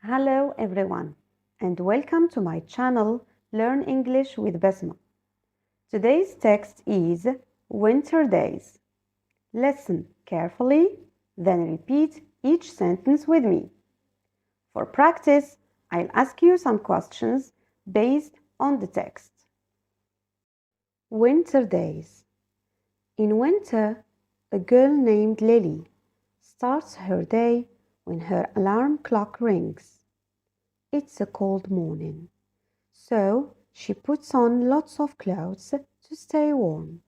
Hello everyone and welcome to my channel Learn English with Basma. Today's text is Winter Days. Listen carefully, then repeat each sentence with me. For practice, I'll ask you some questions based on the text. Winter Days. In winter, a girl named Lily starts her day when her alarm clock rings. It's a cold morning, so she puts on lots of clothes to stay warm.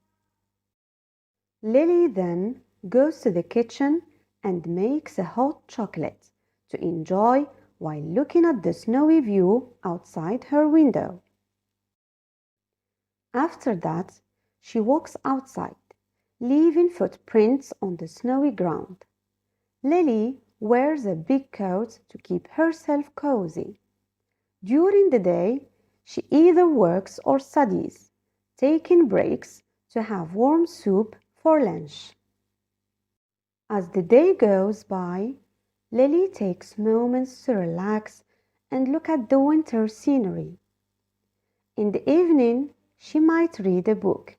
Lily then goes to the kitchen and makes a hot chocolate to enjoy while looking at the snowy view outside her window. After that, she walks outside, leaving footprints on the snowy ground. Lily wears a big coat to keep herself cozy. During the day, she either works or studies, taking breaks to have warm soup for lunch. As the day goes by, Lily takes moments to relax and look at the winter scenery. In the evening, she might read a book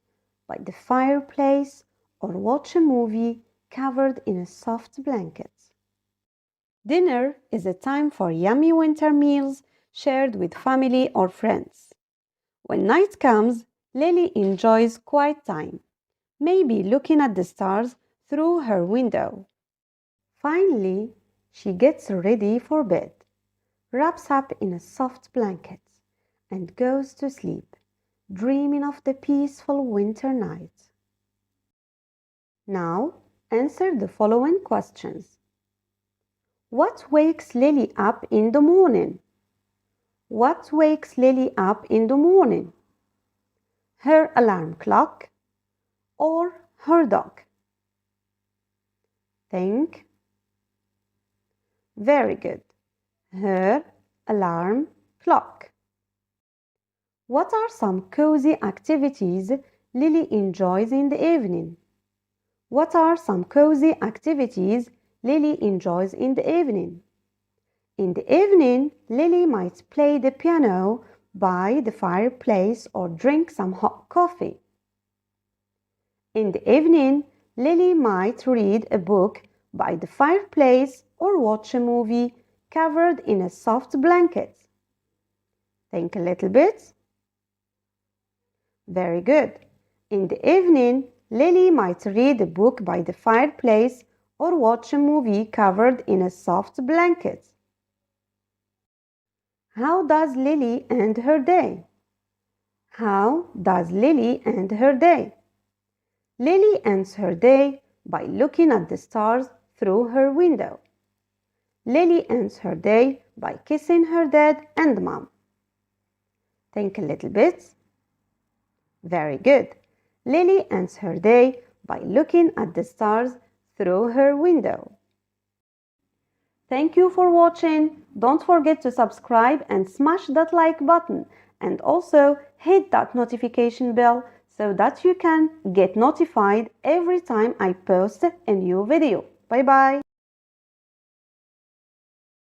by the fireplace or watch a movie covered in a soft blanket. Dinner is a time for yummy winter meals shared with family or friends. When night comes, Lily enjoys quiet time, maybe looking at the stars through her window. Finally, she gets ready for bed, wraps up in a soft blanket, and goes to sleep, dreaming of the peaceful winter night. Now, answer the following questions. What wakes Lily up in the morning? What wakes Lily up in the morning? Her alarm clock or her dog? Think. Very good. Her alarm clock. What are some cozy activities Lily enjoys in the evening? What are some cozy activities Lily enjoys in the evening? In the evening, Lily might play the piano by the fireplace or drink some hot coffee. In the evening, Lily might read a book by the fireplace or watch a movie covered in a soft blanket. Think a little bit. Very good. In the evening, Lily might read a book by the fireplace or watch a movie covered in a soft blanket. How does Lily end her day? How does Lily end her day? Lily ends her day by looking at the stars through her window. Lily ends her day by kissing her dad and mom. Think a little bit. Very good. Lily ends her day by looking at the stars through her window. Thank you for watching. Don't forget to subscribe and smash that like button, and also hit that notification bell so that you can get notified every time I post a new video. Bye bye.